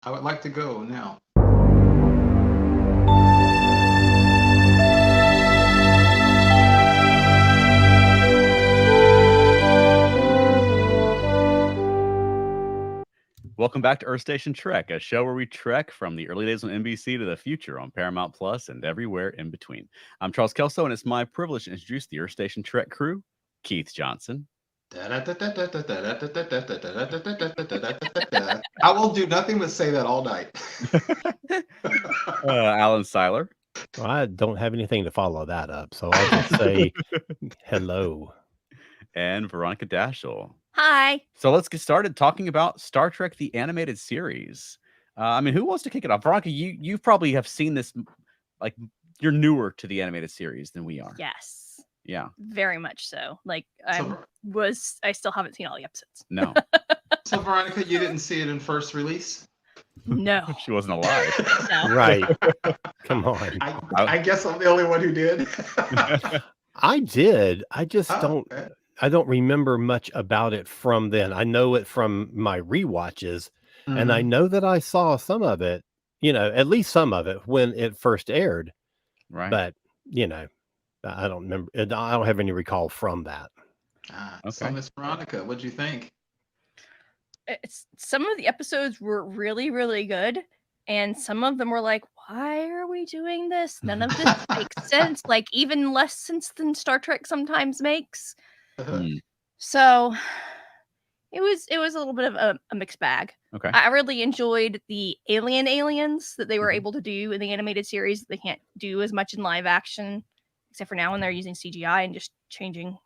I would like to go now. Welcome back to Earth Station Trek, a show where we trek from the early days on NBC to the future on Paramount Plus and everywhere in between. I'm Charles Kelso, and it's my privilege to introduce the Earth Station Trek crew: Keith Johnson, I will do nothing but say that all night. Alan Seiler, Well, I don't have anything to follow that up, so I'll just say hello. and Veronica Dashel. Hi. So let's get started talking about Star Trek: The Animated Series. Who wants to kick it off? Veronica, you probably have seen this. Like, you're newer to the animated series than we are. Yes. Yeah. Very much so. Like So, I still haven't seen all the episodes. No, so Veronica, you didn't see it in first release? No. she wasn't alive. No. Right. Come on. I guess I'm the only one who did. I did. I just Oh, okay. I don't remember much about it from then. I know it from my rewatches, and I Mhm. know that I saw some of it, at least some of it when it first aired, Right. but, I don't remember. I don't have any recall from that. So Okay. Miss Veronica, what'd you think? Some of the episodes were really, really good. And some of them were like, why are we doing this? None of this makes sense. Like, even less sense than Star Trek sometimes makes. Mm, So it was a little bit of a mixed bag. okay. I really enjoyed the aliens that they were Mhm. able to do in the animated series that they can't do as much in live action, except for now when they're using CGI and just changing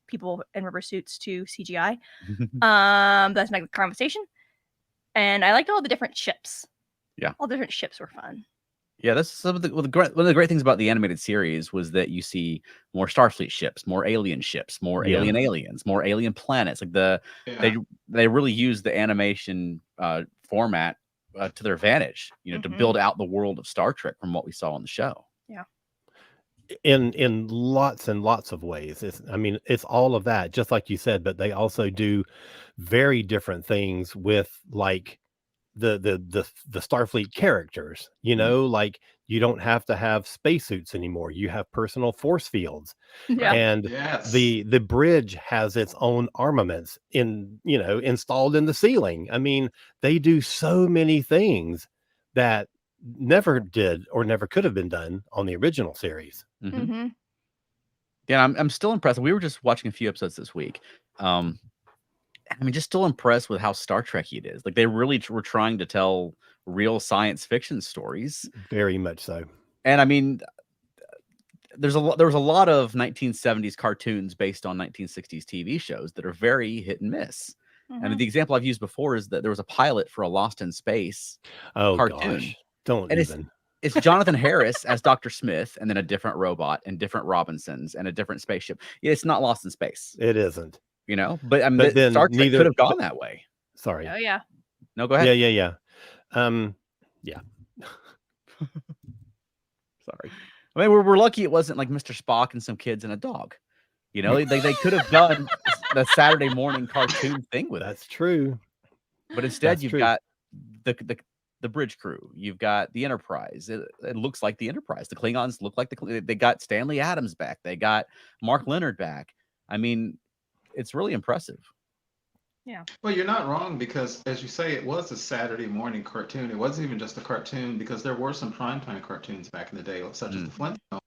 people in rubber suits to CGI. That's not the conversation. And I liked all the different ships. Yeah. All the different ships were fun. Yeah, that's some of one of the great things about the animated series was that you see more Starfleet ships, more alien ships, more Yeah. aliens, more alien planets. Like Yeah. they really use the animation format to their advantage, to Mhm. build out the world of Star Trek from what we saw on the show. In lots and lots of ways. It's all of that, just like you said, but they also do very different things with, like, the Starfleet characters. Like, you don't have to have spacesuits anymore. You have personal force fields, Yeah. and Yes. the bridge has its own armaments installed in the ceiling. They do so many things that never did or never could have been done on the original series. Mhm. Mm-hmm. Yeah, I'm still impressed. We were just watching a few episodes this week. Just still impressed with how Star Trek-y it is. Like, they really were trying to tell real science fiction stories. Very much so. And there was a lot of 1970s cartoons based on 1960s TV shows that are very hit and miss. Mhm. The example I've used before is that there was a pilot for a Lost in Space Oh cartoon. gosh, don't And even. it's Jonathan Harris as Dr. Smith, and then a different robot and different Robinsons and a different spaceship. Yeah, it's not Lost in Space, It isn't. but But then Star Trek neither- could have gone that way. Sorry. Oh yeah. No, go ahead. Yeah. Yeah. Sorry. We're lucky it wasn't like Mr. Spock and some kids and a dog. They could have done the Saturday morning cartoon thing with it. That's true. But instead, That's you've true. got the bridge crew. You've got the Enterprise. It looks like the Enterprise. The Klingons look like they got Stanley Adams back. They got Mark Leonard back. It's really impressive. Well, you're not wrong because, as you say, it was a Saturday morning cartoon. It wasn't even just a cartoon because there were some primetime cartoons back in the day, such as the Flintstones.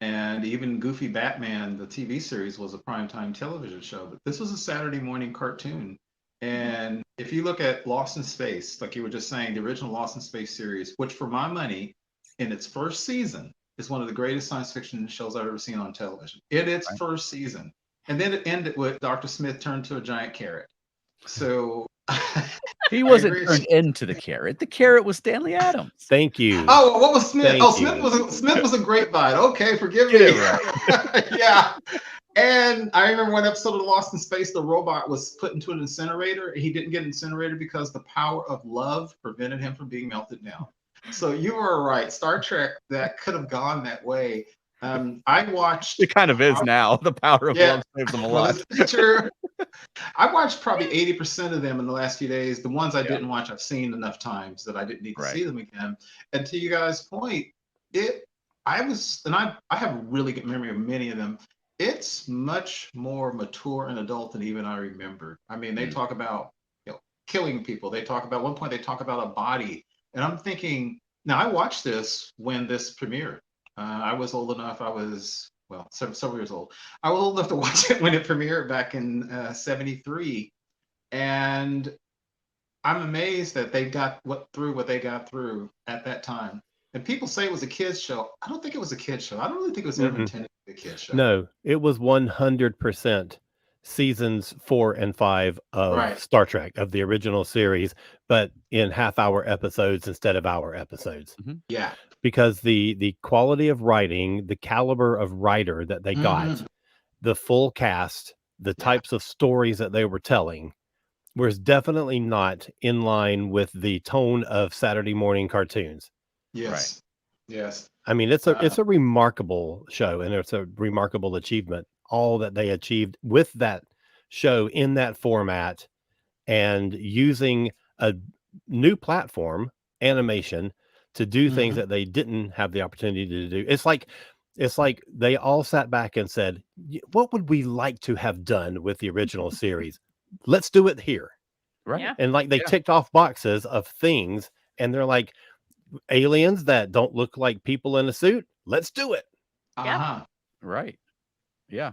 And even Goofy Batman, the TV series, was a primetime television show. But this was a Saturday morning cartoon. And if you look at Lost in Space, like you were just saying, the original Lost in Space series, which for my money, in its first season, is one of the greatest science fiction shows I've ever seen on television. In its first season. And then it ended with Dr. Smith turned to a giant carrot. So He wasn't agree. turned into the carrot. The carrot was Stanley Adams. Thank you. Oh, what was Smith? Thank Smith was a grapevine. Okay, forgive Get me. it Yeah. And I remember one episode of Lost in Space, the robot was put into an incinerator. He didn't get incinerated because the power of love prevented him from being melted down. So you were right. Star Trek, that could have gone that way. I watched. It kind of is now. The power of Yeah. love saves them a Well, lot. it's true. I watched probably 80% of them in the last few days. The ones I didn't watch, I've seen enough times that I didn't need to see them again. And to you guys' point, I have a really good memory of many of them. It's much more mature and adult than even I remembered. I mean, they talk about killing people. They talk about, at one point they talk about a body. And I'm thinking, now I watched this when this premiered. I was old enough. I was, well, several years old. I was old enough to watch it when it premiered back in '73. And I'm amazed that they got through what they got through at that time. And people say it was a kid's show. I don't think it was a kid's show. I don't really think it was ever intended to be a kid's show. No, it was 100% seasons 4 and 5 of Star Trek, of the original series, but in half-hour episodes instead of hour episodes. Yeah. Because the quality of writing, the caliber of writer that they got, the full cast, the types of stories that they were telling was definitely not in line with the tone of Saturday morning cartoons. Yes. Yes. I mean, it's a remarkable show, and it's a remarkable achievement, all that they achieved with that show in that format and using a new platform, animation, to do things that they didn't have the opportunity to do. It's like they all sat back and said, what would we like to have done with the original series? Let's do it here. Right. Yeah. And like they ticked off boxes of things, and they're like, aliens that don't look like people in a suit, let's do it. Right. Yeah.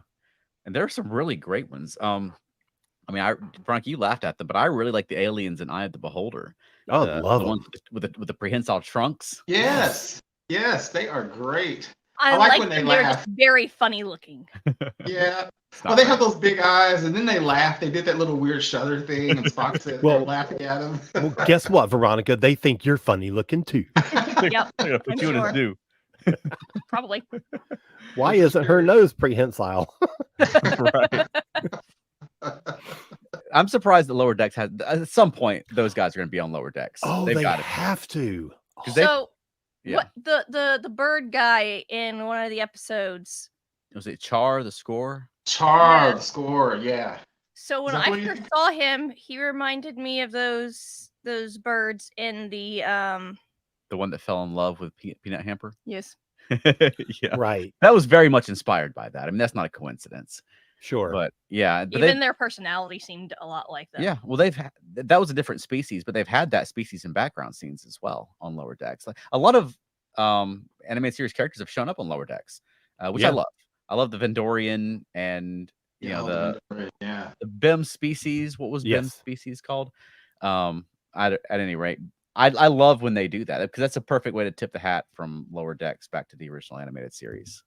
And there are some really great ones. I mean, Frank, you laughed at them, but I really like the aliens in Eye of the Beholder. Oh, love the them. ones with the prehensile trunks. Yes, they are great. I like when they laugh. They're just very funny looking. Yeah. Well, they have those big eyes, and then they laugh. They did that little weird shudder thing, and Spock said they were laughing at him. Well, guess what, Veronica? They think you're funny looking too. Yep. Put you in a zoo. Probably. Why isn't her nose prehensile? Right. I'm surprised that Lower Decks had, at some point, those guys are going to be on Lower Decks. Oh, they have to. So, what the bird guy in one of the episodes? Was it Char the Score? Char the Score, yeah. So when I first saw him, he reminded me of those birds in the one that fell in love with Peanut Hamper. Yes. Yeah. Right. That was very much inspired by that. I mean, that's not a coincidence. Sure. But yeah, even their personality seemed a lot like that. Yeah. Well, that was a different species, but they've had that species in background scenes as well on Lower Decks. Like a lot of animated series characters have shown up on Lower Decks, which I love. I love the Vendorian and the BIM species. What was BIM species called? At any rate, I love when they do that, because that's a perfect way to tip the hat from Lower Decks back to the original animated series.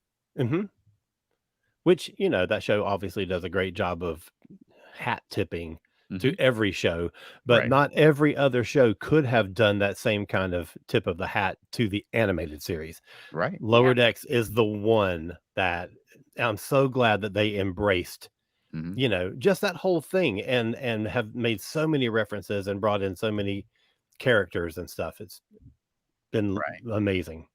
Which, that show obviously does a great job of hat tipping to every show, but not every other show could have done that same kind of tip of the hat to the animated series. Right. Lower Decks is the one that I'm so glad that they embraced, just that whole thing, and have made so many references and brought in so many characters and stuff. It's been amazing.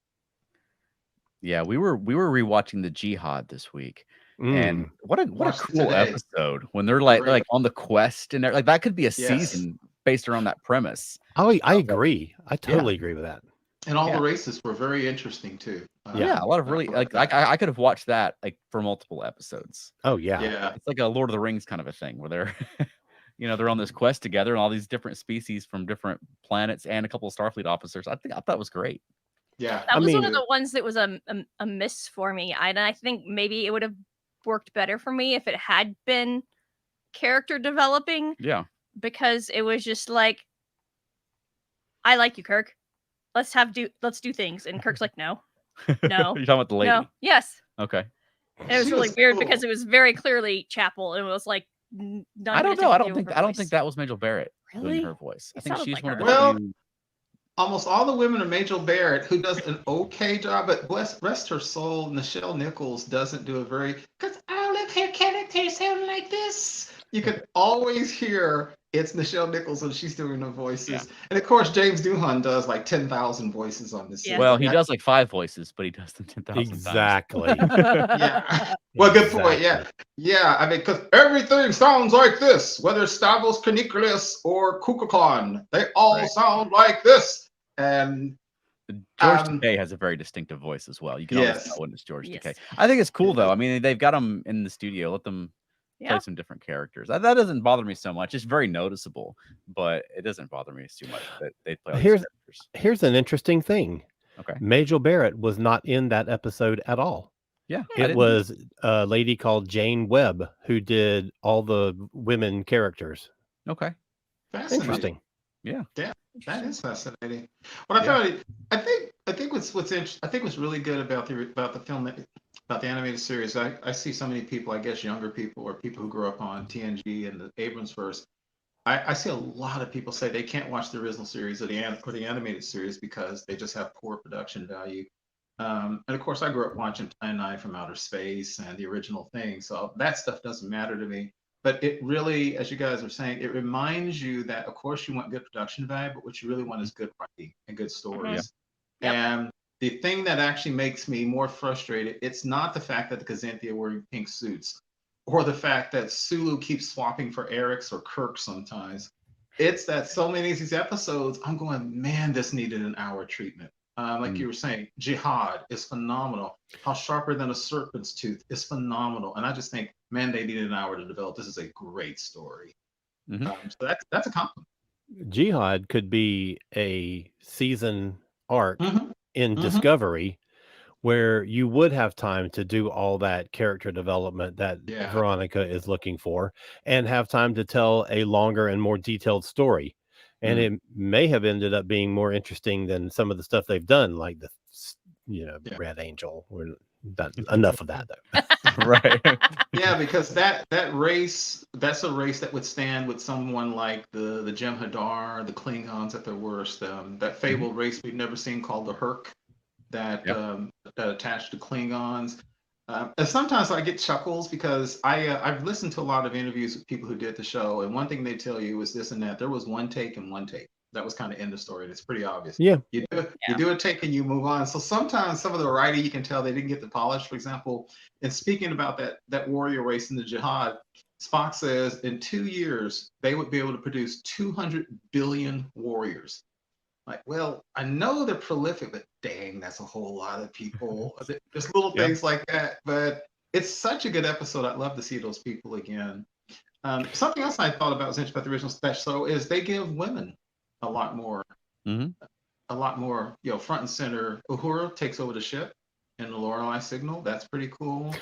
Yeah, we were rewatching the Jihad this week. And what a cool episode when they're like on the quest, and like that could be a season based around that premise. Oh, I agree. I totally agree with that. And all the races were very interesting too. A lot of really like I could have watched that like for multiple episodes. Oh yeah. It's like a Lord of the Rings kind of a thing where they're they're on this quest together, and all these different species from different planets and a couple of Starfleet officers. I thought it was great. Yeah. That was one of the ones that was a miss for me. I think maybe it would have worked better for me if it had been character developing. Yeah. Because it was just like, I like you, Kirk. Let's do things. And Kirk's like, no. You're talking about the lady? No. Yes. Okay. And it was really weird because it was very clearly Chapel. And it was like, I don't know. I don't think that was Majel Barrett doing her voice. I think she's like one of the few. Almost all the women are Majel Barrett, who does an okay job, but rest her soul, Nichelle Nichols doesn't do a very, because all of her characters sound like this. You could always hear it's Nichelle Nichols and she's doing the voices. Yeah. And of course, James Doohan does like 10,000 voices on this. Yes. Well, he does like 5 voices, but he does them 10,000 Exactly. Yeah. Well, good point. Yeah. Yeah. I mean, because everything sounds like this, whether it's Stavros Caniculus or Kukulkan, they all sound like this. And George Takei has a very distinctive voice as well. You can always tell when it's George Takei. I think it's cool though. I mean, they've got him in the studio. Let them play some different characters. That doesn't bother me so much. It's very noticeable, but it doesn't bother me too much that they play all these characters. Here's an interesting thing. Okay. Majel Barrett was not in that episode at all. Yeah. It was a lady called Jane Webb who did all the women characters. Okay. Interesting. Yeah. Yeah. That is fascinating. What I found, I think what's interesting, I think what's really good about the film, about the animated series, I see so many people, I guess younger people or people who grew up on TNG and the Abrams-verse. I see a lot of people say they can't watch the original series or the animated series because they just have poor production value. And of course, I grew up watching Plan 9 from Outer Space and the original thing, so that stuff doesn't matter to me. But it really, as you guys are saying, it reminds you that, of course, you want good production value, but what you really want is good writing and good stories. Yep. And the thing that actually makes me more frustrated, it's not the fact that the Kazanthi are wearing pink suits or the fact that Sulu keeps swapping for Eric's or Kirk sometimes. It's that so many of these episodes, I'm going, man, this needed an hour treatment. Like you were saying, Jihad is phenomenal. How Sharper Than a Serpent's Tooth is phenomenal. And I just think, man, they needed an hour to develop. This is a great story. So that's a compliment. Jihad could be a season arc in Discovery where you would have time to do all that character development that Veronica is looking for and have time to tell a longer and more detailed story. And it may have ended up being more interesting than some of the stuff they've done, like the, Red Angel. We're done enough of that, though. Right. Yeah, because that race, that's a race that would stand with someone like the Jem'Hadar, the Klingons at their worst. That fabled race we've never seen called the Hurk, that attached to Klingons. And sometimes I get chuckles because I've listened to a lot of interviews with people who did the show, and one thing they tell you is this and that. There was one take and one take. That was kind of end of story, and it's pretty obvious. Yeah. You do a take and you move on. So sometimes some of the writing, you can tell they didn't get the polish. For example, and speaking about that warrior race in the Jihad, Spock says in 2 years they would be able to produce 200 billion warriors. Like, well, I know they're prolific, but dang, that's a whole lot of people. There's little things like that, but it's such a good episode. I'd love to see those people again. Something else I thought about was interesting about the original special is they give women a lot more, front and center. Uhura takes over the ship in the Lorelei signal. That's pretty cool.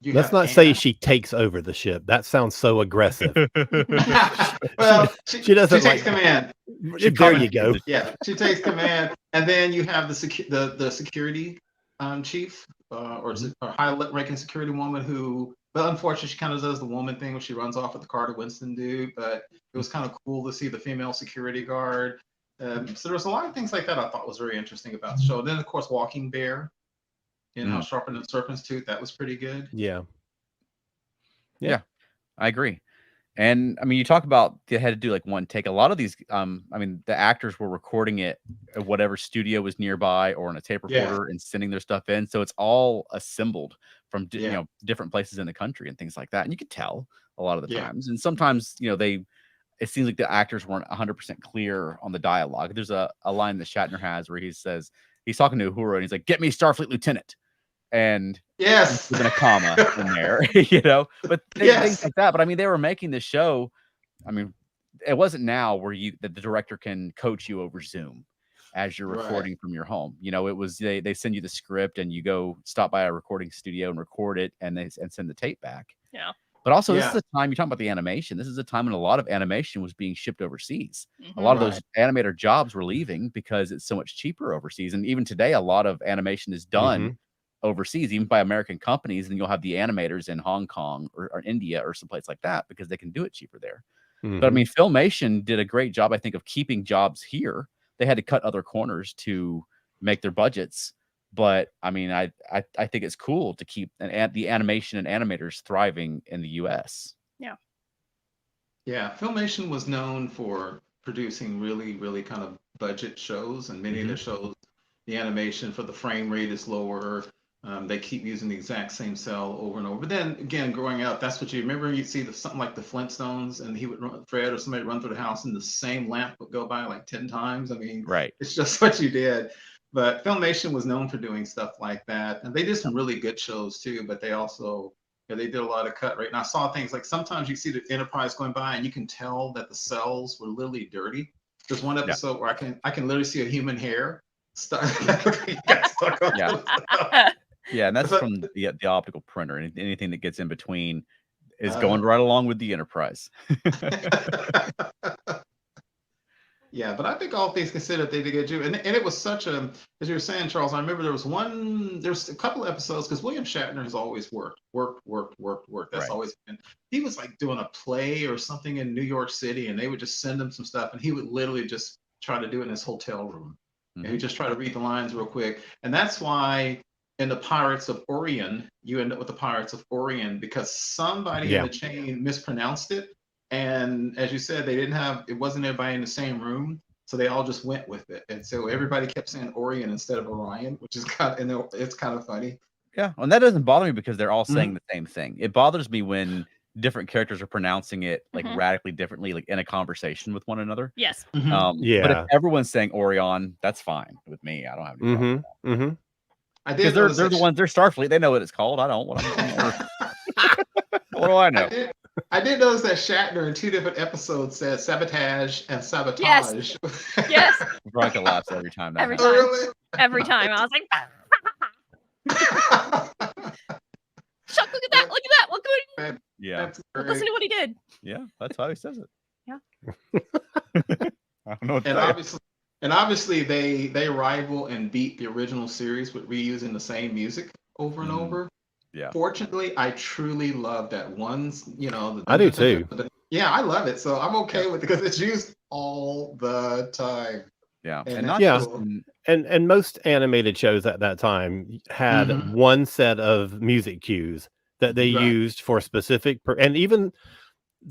Let's not say she takes over the ship. That sounds so aggressive. Well, she doesn't. She takes command. There you go. Yeah, she takes command, and then you have the security chief or high-ranking security woman who, but unfortunately, she kind of does the woman thing when she runs off with the Carter Winston dude. But it was kind of cool to see the female security guard. So there was a lot of things like that I thought was very interesting about the show. Then, of course, Walking Bear. How Sharper Than a Serpent's Tooth, that was pretty good. Yeah, I agree. And I mean, you talk about they had to do like one take. A lot of these, I mean, the actors were recording it at whatever studio was nearby or on a tape recorder and sending their stuff in. So it's all assembled from different places in the country and things like that. And you could tell a lot of the times. And sometimes, it seems like the actors weren't 100% clear on the dialogue. There's a line that Shatner has where he says, he's talking to Uhura and he's like, "Get me Starfleet Lieutenant." And yes, with a comma in there, but things like that. But I mean, they were making this show. I mean, it wasn't now where the director can coach you over Zoom as you're recording from your home. It was they send you the script and you go stop by a recording studio and record it and send the tape back. Yeah. But also, this is a time, you're talking about the animation. This is a time when a lot of animation was being shipped overseas. A lot of those animator jobs were leaving because it's so much cheaper overseas. And even today, a lot of animation is done overseas, even by American companies. And you'll have the animators in Hong Kong or India or someplace like that because they can do it cheaper there. But I mean, Filmation did a great job, I think, of keeping jobs here. They had to cut other corners to make their budgets. But I mean, I think it's cool to keep the animation and animators thriving in the U.S. Yeah, Filmation was known for producing really, really kind of budget shows, and many of their shows, the animation for the frame rate is lower. They keep using the exact same cell over and over. But then again, growing up, that's what you remember. You'd see something like the Flintstones, and he would run, Fred or somebody run through the house, and the same lamp would go by like 10 times. I mean, Right. it's just what you did. But Filmation was known for doing stuff like that, and they did some really good shows too. But they also they did a lot of cut rate. And I saw things like sometimes you see the Enterprise going by, and you can tell that the cells were literally dirty. There's one episode where I can literally see a human hair stuck on Yeah. the cell. Yeah, and that's from the optical printer. Anything that gets in between is going right along with the Enterprise. Yeah, but I think all things considered, they did a good job. And it was such a, as you were saying, Charles, I remember there was a couple of episodes, because William Shatner has always worked. That's Right. always been, he was like doing a play or something in New York City, and they would just send him some stuff, and he would literally just try to do it in his hotel room. And he would just try to read the lines real quick. And that's why in the Pirates of Orion, you end up with the Pirates of Orion, because somebody in the chain mispronounced it. And as you said, it wasn't everybody in the same room. So they all just went with it. And so everybody kept saying Orion instead of Orion, which is it's kind of funny. Yeah. And that doesn't bother me because they're all saying the same thing. It bothers me when different characters are pronouncing it like radically differently, like in a conversation with one another. Yes. But if everyone's saying Orion, that's fine with me. I don't have any problem with that. Because they're the ones, they're Starfleet. They know what it's called. I don't. What do I know? I did notice that Shatner in 2 different episodes said sabotage and sabotage. Yes. Veronica laughs every time. Every time. Really? Every time. I was like, Chuck, look at that. Look at that. Look at Yeah. Listen to what he did. Yeah, that's how he says it. Yeah. I don't know what to say. And obviously they rival and beat the original series with reusing the same music over and over. Yeah. Fortunately, I truly love that one. I do too. Yeah, I love it. So I'm okay with it because it's used all the time. Yeah. And cool. And most animated shows at that time had one set of music cues that they used for specific and even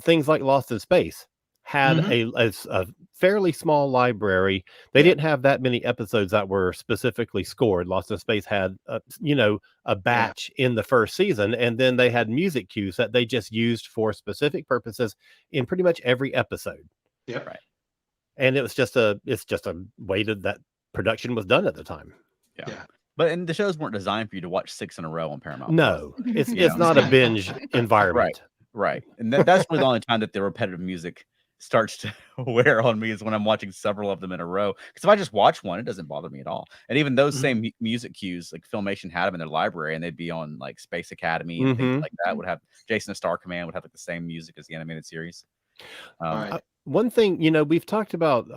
things like Lost in Space had a fairly small library. They didn't have that many episodes that were specifically scored. Lost in Space had a batch in the first season, and then they had music cues that they just used for specific purposes in pretty much every episode. Yep. Right. And it's just a way that production was done at the time. Yeah. But the shows weren't designed for you to watch 6 in a row on Paramount. No, it's not a binge environment. Right. And that's really the only time that the repetitive music starts to wear on me is when I'm watching several of them in a row. Because if I just watch one, it doesn't bother me at all. And even those same music cues, like Filmation had them in their library, and they'd be on like Space Academy and things like that. Would have Jason the Star Command would have like the same music as the animated series. One thing, we've talked about.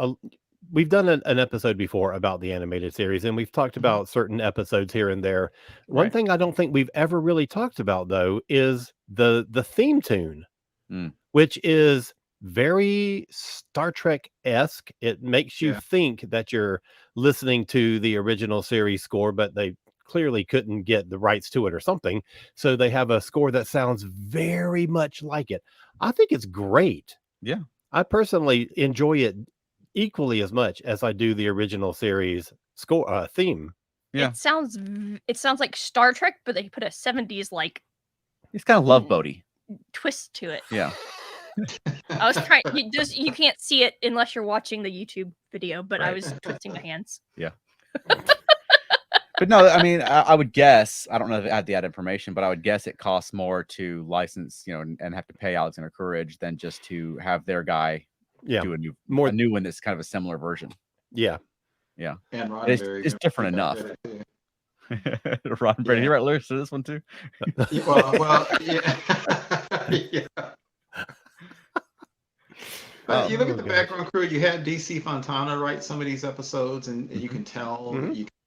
We've done an episode before about the animated series, and we've talked about certain episodes here and there. One thing I don't think we've ever really talked about, though, is the theme tune, which is very Star Trek-esque. It makes you think that you're listening to the original series score, but they clearly couldn't get the rights to it or something. So they have a score that sounds very much like it. I think it's great. Yeah. I personally enjoy it equally as much as I do the original series score theme. Yeah. It sounds like Star Trek, but they put a 70s like it's kind of Love Boaty twist to it. Yeah. I was trying. You can't see it unless you're watching the YouTube video, but I was twisting my hands. Yeah. But no, I mean, I would guess. I don't know if I had the information, but I would guess it costs more to license, and have to pay Alexander Courage than just to have their guy do a new one that's kind of a similar version. Yeah. And it's different enough. Roddenberry, you write lyrics to this one too? Well, yeah. But you look at the background crew. You had DC Fontana write some of these episodes, and you can tell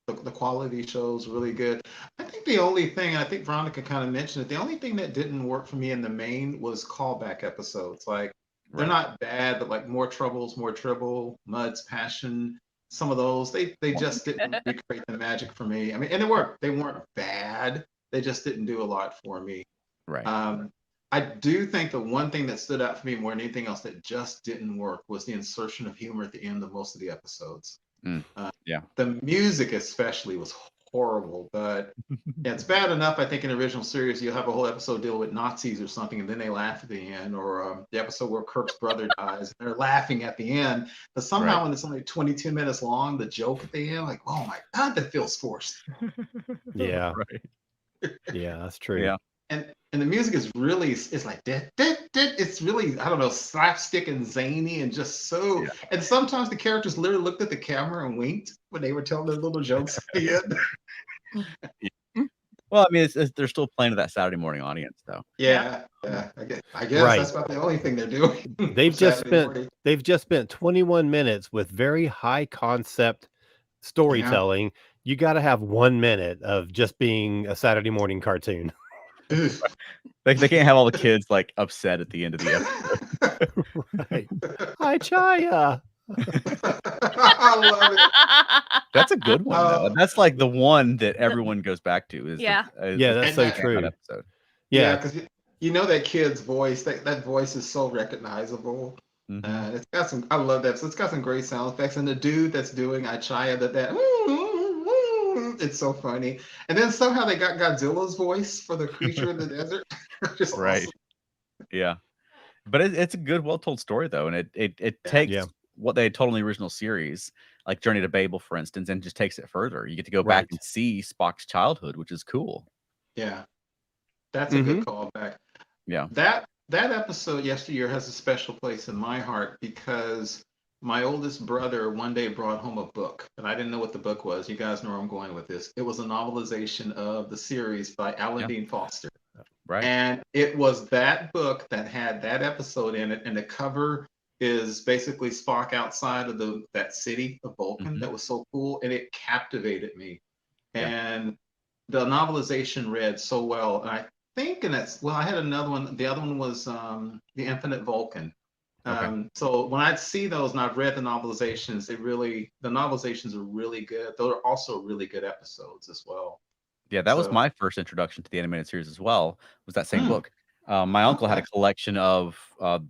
the quality shows really good. I think the only thing, I think Veronica kind of mentioned it, the only thing that didn't work for me in the main was callback episodes. Like they're not bad, but like More Troubles, More Trouble, Mud's Passion, some of those, they just didn't recreate the magic for me. I mean, and they weren't bad. They just didn't do a lot for me. Right. I do think the one thing that stood out for me more than anything else that just didn't work was the insertion of humor at the end of most of the episodes. Yeah. The music especially was horrible, but it's bad enough. I think in the original series you'll have a whole episode deal with Nazis or something, and then they laugh at the end, or the episode where Kirk's brother dies, and they're laughing at the end. But somehow when it's only 22 minutes long, the joke at the end, like, oh my God, that feels forced. Yeah. Right. Yeah, that's true. Yeah. And the music is really, it's like it's really, I don't know, slapstick and zany and just so. Yeah. And sometimes the characters literally looked at the camera and winked when they were telling their little jokes at the end. Well, I mean, they're still playing to that Saturday morning audience, though. Yeah. I guess Right. that's about the only thing they're doing. They've just Saturday spent morning. they've just spent 21 minutes with very high concept storytelling. You got to have 1 minute of just being a Saturday morning cartoon. They can't have all the kids like upset at the end of the episode. Right. Hi, Chaya. I love it. That's a good one, though. Oh. That's like the one that everyone goes back to. Is Yeah. Yeah, that's so And that true. Episode. Yeah. because you know that kid's voice. That voice is so recognizable. Mhm. It's got some. I love that. So it's got some great sound effects, and the dude that's doing Ichaya, that it's so funny. And then somehow they got Godzilla's voice for the creature in the desert. Just Right. awesome. Yeah, but it's a good, well-told story, though, and it takes Yeah. what they had told in the original series, like Journey to Babel, for instance, and just takes it further. You get to go back Right. and see Spock's childhood, which is cool. Yeah, that's a good callback. Yeah. That episode yesteryear has a special place in my heart because my oldest brother one day brought home a book, and I didn't know what the book was. You guys know where I'm going with this. It was a novelization of the series by Alan Dean Foster. Right. And it was that book that had that episode in it, and the cover is basically Spock outside of that city of Vulcan. That was so cool, and it captivated me. Yeah. And the novelization read so well, and I think, I had another one. The other one was The Infinite Vulcan. Okay. So when I see those, and I've read the novelizations, the novelizations are really good. Those are also really good episodes as well. Yeah, that was So- my first introduction to the animated series as well. Was that same book? My uncle had a collection of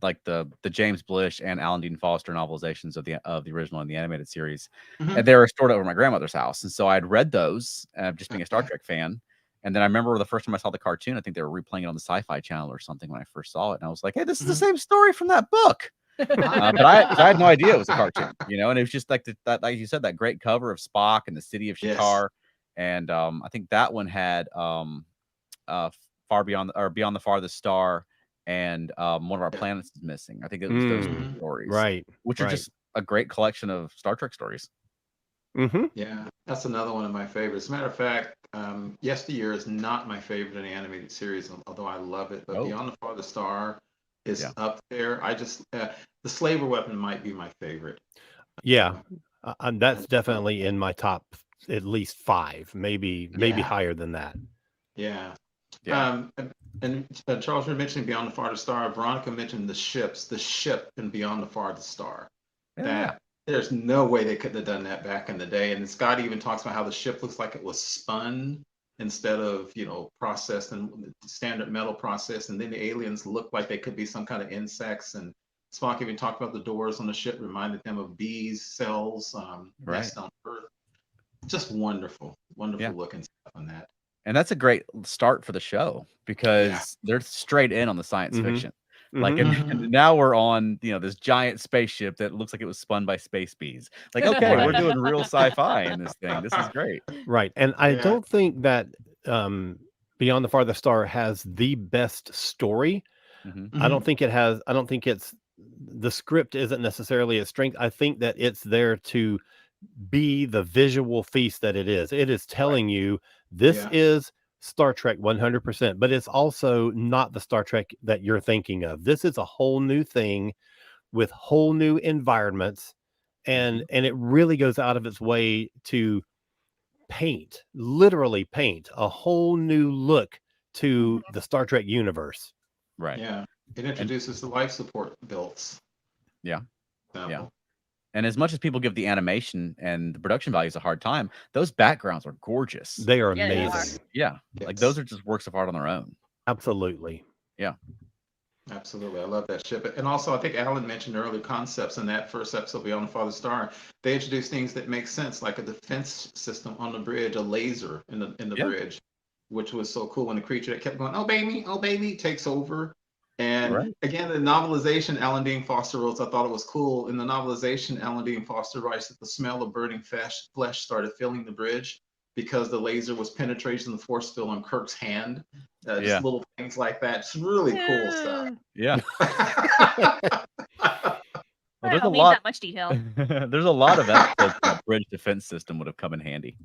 like the James Blish and Alan Dean Foster novelizations of the original and the animated series, and they were stored over at my grandmother's house. And so I'd read those, just being a Star Trek fan. And then I remember the first time I saw the cartoon, I think they were replaying it on the Sci-Fi Channel or something when I first saw it, and I was like, "Hey, this is the same story from that book." But I had no idea it was a cartoon, and it was just like that, like you said, that great cover of Spock and the city of Shikar. And I think that one had Far Beyond or Beyond the Farthest Star, and One of Our Planets is Missing. I think it was those two stories, Right. Which are just a great collection of Star Trek stories. Yeah, that's another one of my favorites. As a matter of fact, Yesteryear is not my favorite in the animated series, although I love it. But Beyond the Farthest Star is up there. I just the Slaver Weapon might be my favorite. Yeah, that's definitely in my top at least 5, maybe higher than that. Yeah. And Charles, you mentioned Beyond the Farthest Star. Veronica mentioned the ship in Beyond the Farthest Star. That there's no way they could have done that back in the day. And Scott even talks about how the ship looks like it was spun instead of, processed and the standard metal process. And then the aliens look like they could be some kind of insects. And Spock even talked about the doors on the ship reminded them of bees' cells, nest on Earth. Just wonderful looking stuff on that. And that's a great start for the show because they're straight in on the science fiction. Like, and now we're on, this giant spaceship that looks like it was spun by space bees. Like, okay, we're doing real sci-fi in this thing. This is great. Right. And I don't think that Beyond the Farthest Star has the best story. I don't think it's the script isn't necessarily its strength. I think that it's there to be the visual feast that it is. It is telling you this is Star Trek 100%, but it's also not the Star Trek that you're thinking of. This is a whole new thing with whole new environments, and it really goes out of its way to literally paint a whole new look to the Star Trek universe. Right. Yeah. It introduces the life support belts. Yeah. Yeah. And as much as people give the animation and the production values a hard time, those backgrounds are gorgeous. They are amazing. Yeah. Like those are just works of art on their own. Absolutely. Yeah. Absolutely. I love that ship. And also, I think Alan mentioned earlier concepts in that first episode, Beyond the Farthest Star. They introduced things that make sense, like a defense system on the bridge, a laser in the Yeah. bridge, which was so cool when the creature that kept going, oh baby, takes over. And Right. again, the novelization Alan Dean Foster wrote, I thought it was cool. In the novelization, Alan Dean Foster writes that the smell of burning flesh started filling the bridge because the laser was penetrating the force field on Kirk's hand. Yeah. Just little things like that. It's really cool stuff. Yeah. I there's a don't need lot. that much detail. There's a lot of episodes that bridge defense system would have come in handy.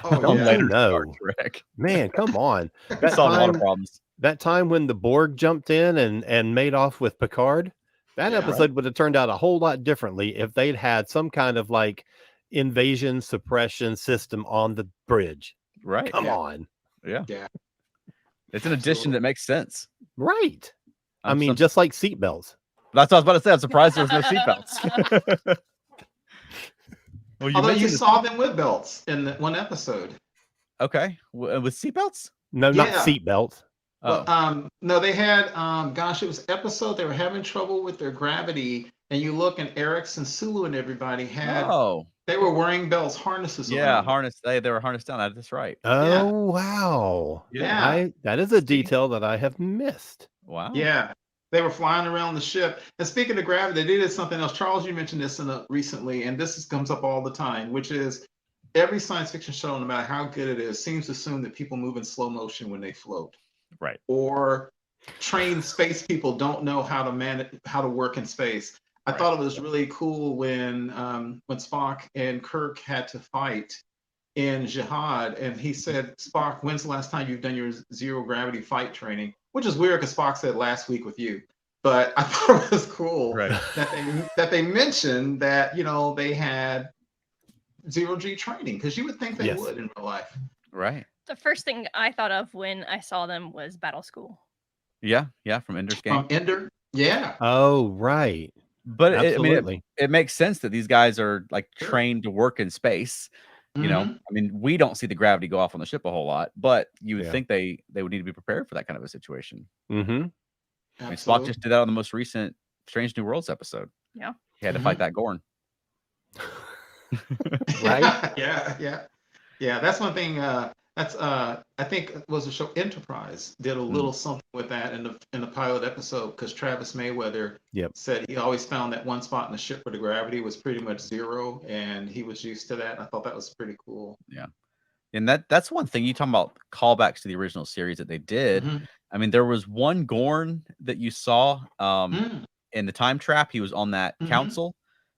Oh, Oh, yeah. Later no. Star Trek. Man, come on. That solved a lot of problems. That time when the Borg jumped in and made off with Picard, that Yeah. episode would have turned out a whole lot differently if they'd had some kind of like invasion suppression system on the bridge. Right. Come Yeah. on. Yeah. Yeah. It's an addition that makes sense. Right. I I'm mean, some- just like seatbelts. That's what I was about to say. I'm surprised there was no seatbelts. Well, Although you mentioned saw them with belts in one episode. okay, with seatbelts. No, not Yeah. seatbelts. Oh, Well, no, they had, gosh, it was episode, they were having trouble with their gravity. And you look, and Erickson, Sulu, and everybody they were wearing belts, harnesses. yeah, around. harness. They were harnessed down. That's right. Oh, wow. Yeah. That is a detail that I have missed. Wow. Yeah. They were flying around the ship. And speaking of gravity, they did something else. Charles, you mentioned this recently, and comes up all the time, which is every science fiction show, no matter how good it is, seems to assume that people move in slow motion when they float. Right. Or trained space people don't know how to work in space. I thought it was really cool when Spock and Kirk had to fight in Jihad, and he said, Spock, when's the last time you've done your zero gravity fight training? Which is weird because Spock said last week with you. But I thought it was cool Right. that they mentioned that, they had zero G training, because you would think they Yes. would in real life. Right. The first thing I thought of when I saw them was Battle School. Yeah. Yeah. From Ender's Game. From Ender? Yeah. Oh, right. But Absolutely. it makes sense that these guys are like Sure. trained to work in space. You know, Mhm. I mean, we don't see the gravity go off on the ship a whole lot, but you would Yeah. think they would need to be prepared for that kind of a situation. Mm-hmm. I mean, Spock Absolutely. just did that on the most recent Strange New Worlds episode. Yeah. He had to fight that Gorn. Right? Yeah. That's one thing. I think it was a show Enterprise did a little something with that in the pilot episode, because Travis Mayweather Yep. said he always found that one spot in the ship where the gravity was pretty much zero, and he was used to that. I thought that was pretty cool. And that's one thing you talking about callbacks to the original series that they did. Mhm. I mean, there was one Gorn that you saw Mm. in the Time Trap. He was on that Mhm. council,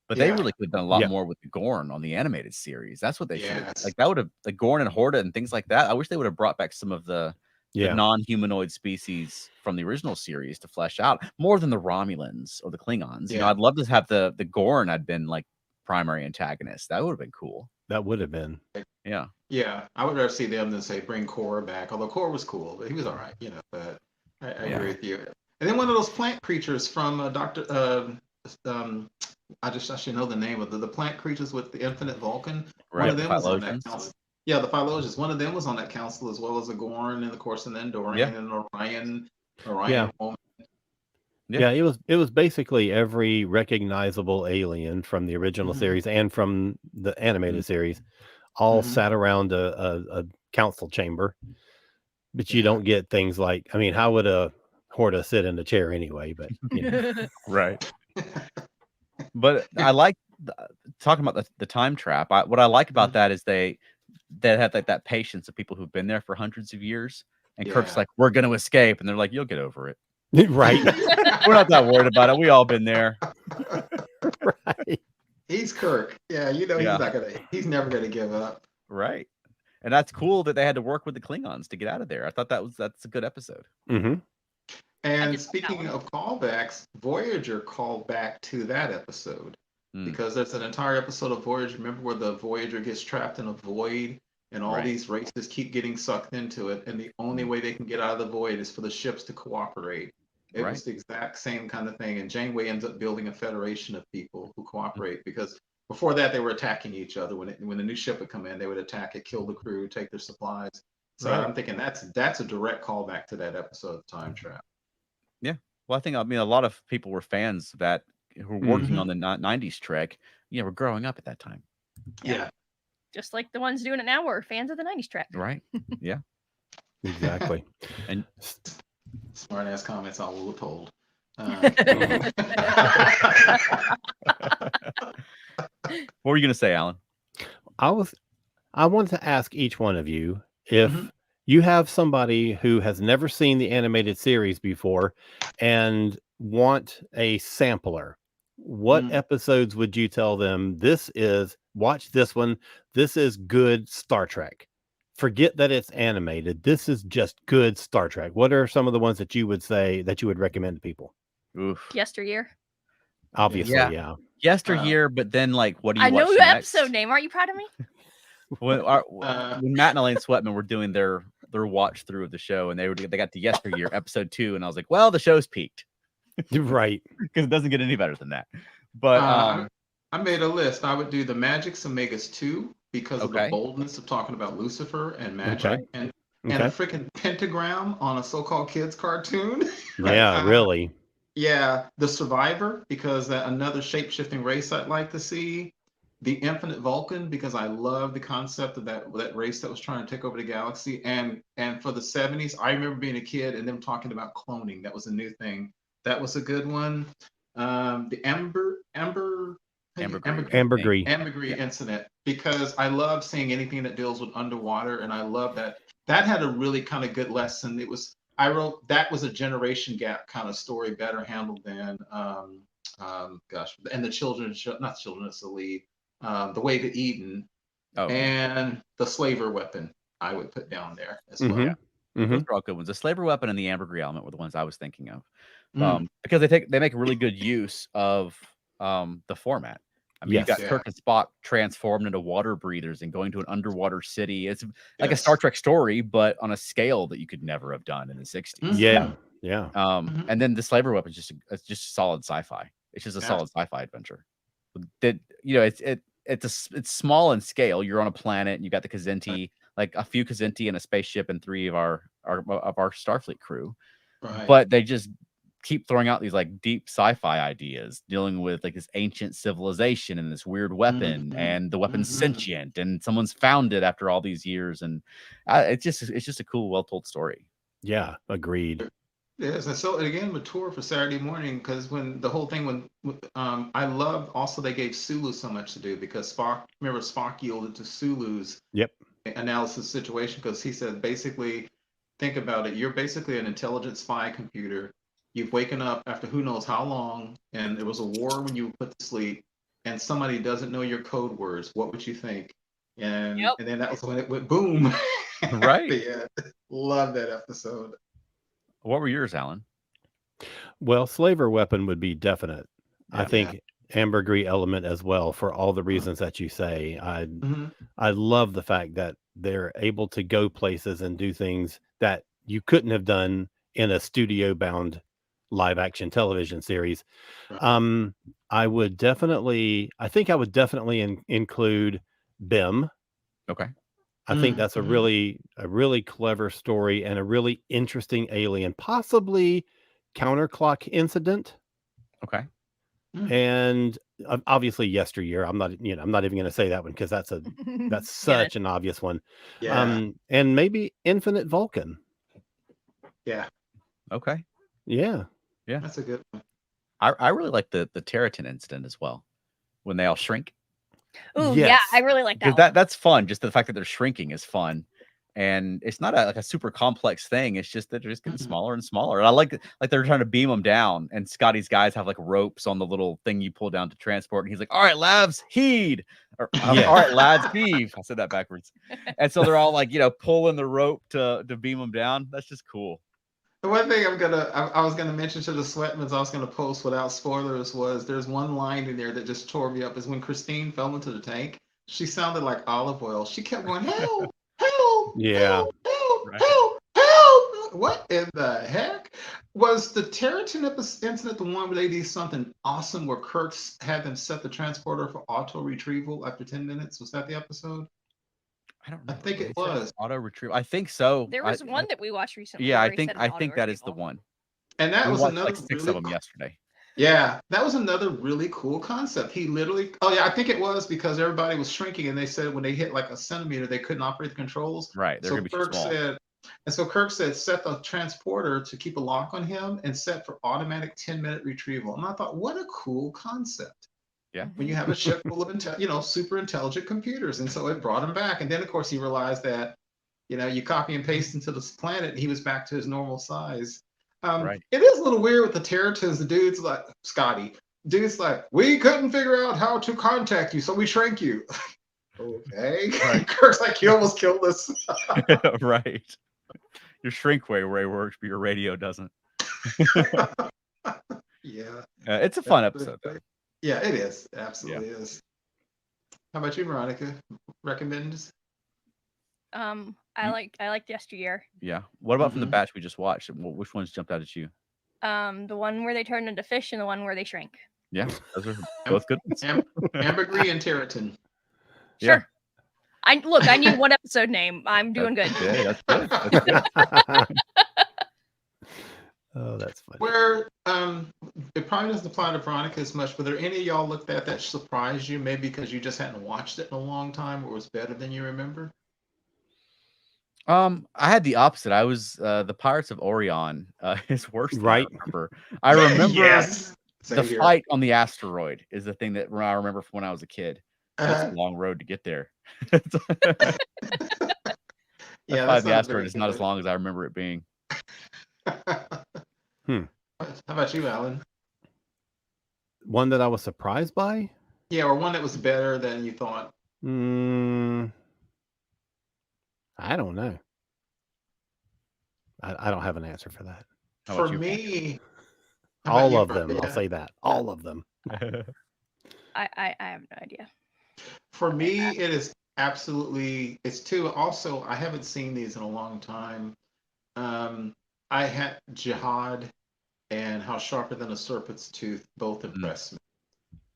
but they Yeah. really could have done a lot Yeah. more with the Gorn on the animated series. That's what they should have. Yes. Like that would have like Gorn and Horta and things like that. I wish they would have brought back some of the Yeah. non-humanoid species from the original series to flesh out more than the Romulans or the Klingons. You know, Yeah. I'd love to have the Gorn had been like primary antagonists. That would have been cool. That would have been. Yeah. Yeah, I would rather see them than say bring Korra back. Although Korra was cool, but he was all right, But I Yeah. agree with you. And then one of those plant creatures from Doctor. I should know the name of the plant creatures with the infinite Vulcan. Right. One of them was on that Phylogenians. council. Yeah, the Phylogenians. One of them was on that council, as well as a Gorn, and of course, and then Dorian and Orion. Yeah. Woman. Yeah. Yeah, it was basically every recognizable alien from the original Mhm. series and from the animated series, all Mhm. sat around a council chamber. But you Yeah. don't get things like, I mean, how would a Horta sit in a chair anyway? But Right. But I like talking about the time trap. What I like about that is they have like that patience of people who've been there for hundreds of years. And Kirk's Yeah. like, we're going to escape. And they're like, you'll get over it. right, We're not that worried about it. We all been there. right. He's Kirk. Yeah, Yeah. he's never gonna give up. Right. And that's cool that they had to work with the Klingons to get out of there. I thought that's a good episode. Hmm. And did like that speaking one. of callbacks, Voyager called back to that episode because there's an entire episode of Voyager. Remember where the Voyager gets trapped in a void and all Right. these races keep getting sucked into it, and the only way they can get out of the void is for the ships to cooperate. It Right. was the exact same kind of thing, and Janeway ends up building a federation of people who cooperate because before that they were attacking each other. When the new ship would come in, they would attack it, kill the crew, take their supplies. So Right. I'm thinking that's a direct callback to that episode of Time Trap. Well, I mean, a lot of people were fans that who were working on the 90s Trek. You know, were growing up at that time. Yeah. Just like the ones doing it now were fans of the 90s Trek. Right. Yeah. Exactly. And smart ass comments all we were told. what were you going to say, Alan? I wanted to ask each one of you if you have somebody who has never seen the animated series before and want a sampler. What episodes would you tell them watch this one? This is good Star Trek. Forget that it's animated. This is just good Star Trek. What are some of the ones that you would say that you would recommend to people? Oof. Yesteryear. Obviously, yeah. Yesteryear, but then like, what do you I know watch your next? episode name. Aren't you proud of me? When Matt and Elaine Sweatman were doing their watch through of the show, and they got to Yesteryear episode 2, and I was like, well, the show's peaked. Right. Because it doesn't get any better than that. But I made a list. I would do the Magic's Omegas 2 because of the boldness of talking about Lucifer and magic and a freaking pentagram on a so-called kids cartoon. Yeah, really. Yeah, the Survivor, because another shape-shifting race I'd like to see. The Infinite Vulcan, because I love the concept of that race that was trying to take over the galaxy. And for the 70s, I remember being a kid and them talking about cloning. That was a new thing. That was a good one. The Ambergris incident, because I love seeing anything that deals with underwater, and I love that had a really kind of good lesson. I wrote that was a generation gap kind of story, better handled than and the children, not children, it's the lead. The Way to Eden, and the Slaver Weapon, I would put down there as well. Yeah. Those are all good ones. The Slaver Weapon and the Ambergris Element were the ones I was thinking of, because they make a really good use of the format. I mean, you've got Kirk and Spock transformed into water breathers and going to an underwater city. It's like a Star Trek story, but on a scale that you could never have done in the 60s. Yeah. And then the Slaver Weapon is just solid sci-fi. It's just a solid sci-fi adventure. That, you know, it's small in scale. You're on a planet and you got the Kzinti, like a few Kzinti and a spaceship and 3 of our Starfleet crew. Right. But they just keep throwing out these like deep sci-fi ideas dealing with like this ancient civilization and this weird weapon, and the weapon's sentient and someone's found it after all these years, and it's just a cool, well-told story. Yeah, agreed. Yes, and so again, mature for Saturday morning, because when I love also they gave Sulu so much to do, because Spock yielded to Sulu's analysis situation, because he said basically, think about it, you're basically an intelligent spy computer. You've waken up after who knows how long, and there was a war when you were put to sleep, and somebody doesn't know your code words. What would you think? And then that was when it went boom. Right. Love that episode. What were yours, Alan? Well, Slaver Weapon would be definite. I think Ambergris Element as well, for all the reasons that you say. I love the fact that they're able to go places and do things that you couldn't have done in a studio-bound live-action television series. I would definitely include BIM. Okay. I think that's a really clever story and a really interesting alien, possibly Counterclock Incident. Okay. And obviously Yesteryear. I'm not even going to say that one because that's such an obvious one. Yeah. And maybe Infinite Vulcan. Yeah. Okay. Yeah. Yeah. That's a good one. I really like the Territon incident as well, when they all shrink. Oh yeah, I really like that. That's fun. Just the fact that they're shrinking is fun, and it's not like a super complex thing. It's just that they're just getting smaller and smaller. And I like they're trying to beam them down, and Scotty's guys have like ropes on the little thing you pull down to transport, and he's like, "All right, lads, heed." All right, lads, heave. I said that backwards. And so they're all like, pulling the rope to beam them down. That's just cool. The one thing I was gonna mention to the Sweatmans, I was gonna post without spoilers, was there's one line in there that just tore me up. Is when Christine fell into the tank. She sounded like olive oil. She kept going, help, help, help, help, help. What in the heck? Was the Territon incident the one where they did something awesome where Kirk had them set the transporter for auto retrieval after 10 minutes? Was that the episode? I think it was auto retrieval. I think so. There was one that we watched recently. Yeah, I think that is the one. And that We was watched another like 6 really of them yesterday. Yeah, that was another really cool concept. He literally, oh yeah, I think it was because everybody was shrinking, and they said when they hit like a centimeter, they couldn't operate the controls. Right, they're So gonna be too Kirk small. said, set the transporter to keep a lock on him and set for automatic 10-minute retrieval. And I thought, what a cool concept. Yeah. When you have a ship full of super intelligent computers, and so it brought him back. And then of course he realized that, you copy and paste into this planet, and he was back to his normal size. Right. It is a little weird with the Terratons. The dude's like, Scotty, dude's like, we couldn't figure out how to contact you, so we shrank you. Okay. Right. Kirk's like, you almost killed us. Right. Your shrink ray works, but your radio doesn't. Yeah. It's a fun episode, though. Yeah, it is. It absolutely is. How about you, Veronica? Recommends? I liked Yesteryear. Yeah. What about from the batch we just watched? Which ones jumped out at you? The one where they turned into fish and the one where they shrank. Yeah, those are both good ones. Ambergris and Terraton. Yeah. Sure. I need one episode name. I'm doing good. Yeah, that's good. That's good. Oh, that's funny. Where it probably doesn't apply to Veronica as much, but are any of y'all looked at that surprised you, maybe because you just hadn't watched it in a long time, or it was better than you remember? I had the opposite. I was the Pirates of Orion is worse than Right. I remember. I remember Yes. the Same here. fight on the asteroid is the thing that I remember from when I was a kid. That's a long road to get there. Yeah, The that's not asteroid very is not as good. long as I remember it being. How about you, Alan? One that I was surprised by? Yeah, or one that was better than you thought. I don't know. I don't have an answer for that. How For about you, me, how about All you, of them. Veronica? I'll say that. All of them. I have no idea. For me, it is absolutely, it's two. Also, I haven't seen these in a long time. I had Jihad and How Sharper Than a Serpent's Tooth both impressed me.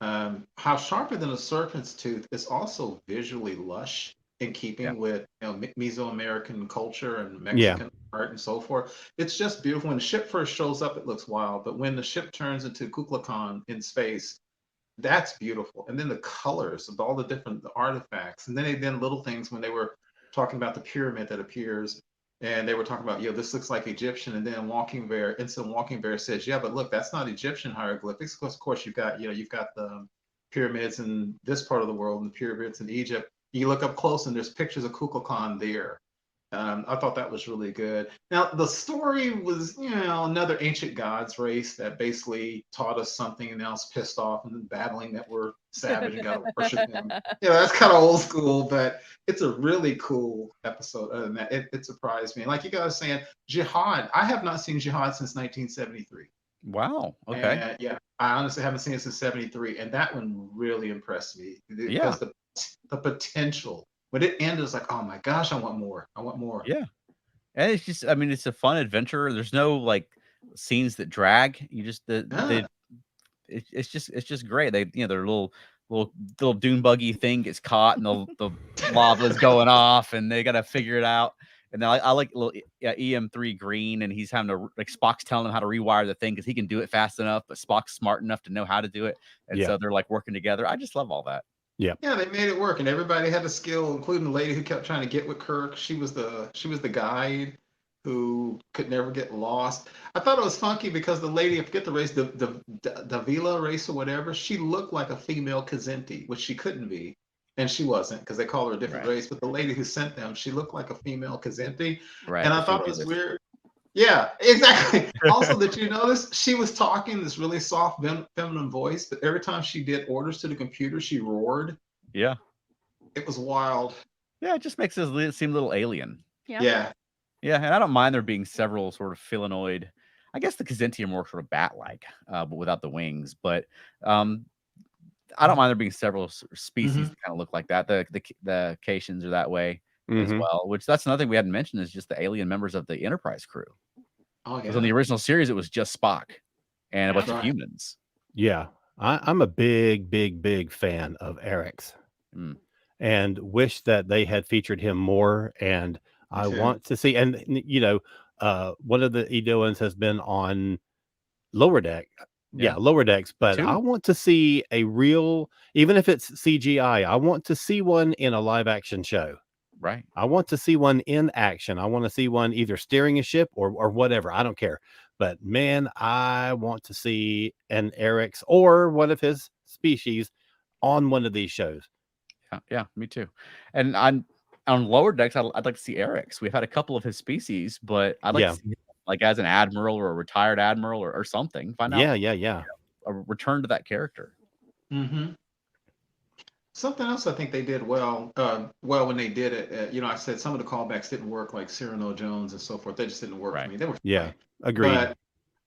How Sharper Than a Serpent's Tooth is also visually lush, in keeping with Mesoamerican culture and Mexican art and so forth. It's just beautiful. When the ship first shows up, it looks wild, but when the ship turns into Kukulkan in space, that's beautiful. And then the colors of all the different artifacts, and then little things when they were talking about the pyramid that appears, and they were talking about, this looks like Egyptian, and then Walking Bear says, yeah, but look, that's not Egyptian hieroglyphics. Of course, you've got the pyramids in this part of the world and the pyramids in Egypt. You look up close and there's pictures of Kukulkan there. I thought that was really good. Now, the story was, another ancient gods race that basically taught us something, and now it's pissed off and battling that we're savage and got to worship them. That's kind of old school, but it's a really cool episode. Other than that, it surprised me. And like you guys saying, Jihad, I have not seen Jihad since 1973. Wow. Okay. And, I honestly haven't seen it since 73, and that one really impressed me because the potential. When it ended, it's like, oh my gosh, I want more. Yeah. And it's just, it's a fun adventure. There's no like scenes that drag. You just it's just great. They their little dune buggy thing gets caught and the lava's going off and they gotta figure it out. And then I like little EM3 Green, and he's having to, like, Spock's telling him how to rewire the thing because he can do it fast enough, but Spock's smart enough to know how to do it. And so they're like working together. I just love all that. Yeah, they made it work, and everybody had a skill, including the lady who kept trying to get with Kirk. She was the guide who could never get lost. I thought it was funky because the lady, I forget the race, the Davila race or whatever, she looked like a female Kzinti, which she couldn't be, and she wasn't because they call her a different race. But the lady who sent them, she looked like a female Kzinti, and I thought it was weird. Yeah, exactly. Also, did you notice she was talking this really soft, feminine voice, but every time she did orders to the computer, she roared. Yeah. It was wild. Yeah, it just makes it seem a little alien. Yeah. Yeah, and I don't mind there being several sort of phelinoid. I guess the Kzinti are more sort of bat-like, but without the wings. But I don't mind there being several species that kind of look like that. The Caitians are that way as well, which that's another thing we hadn't mentioned is just the alien members of the Enterprise crew. Oh, yeah. Because on the original series, it was just Spock and a bunch of humans. Yeah, I'm a big fan of Eric's, and wish that they had featured him more. And I want to see, and one of the Edoans has been on Lower Deck. Yeah, Lower Decks, but I want to see a real, even if it's CGI, I want to see one in a live action show. Right. I want to see one in action. I want to see one either steering a ship or whatever. I don't care. But man, I want to see an Eric's or one of his species on one of these shows. Yeah, me too. And on Lower Decks, I'd like to see Eric's. We've had a couple of his species, but I'd like to see him, like as an admiral or a retired admiral or something. Find out. Yeah. A return to that character. Mm-hmm. Something else I think they did well when they did it. I said some of the callbacks didn't work, like Cyrano Jones and so forth. They just didn't work for me. They were fine. Agreed. But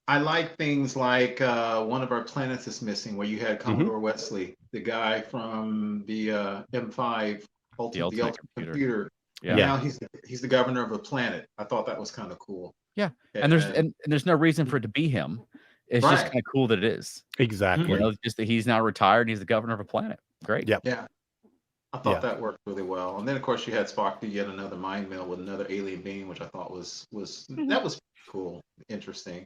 I like things like one of our planets is missing, where you had Commodore Wesley, the guy from the M5 Ultimate Computer. Yeah. Now he's the governor of a planet. I thought that was kind of cool. Yeah, and there's no reason for it to be him. It's just kind of cool that it is. Exactly. Just that he's now retired and he's the governor of a planet. Great. Yeah. I thought that worked really well. And then of course you had Spock do yet another mind meld with another alien being, which I thought was that was cool, interesting.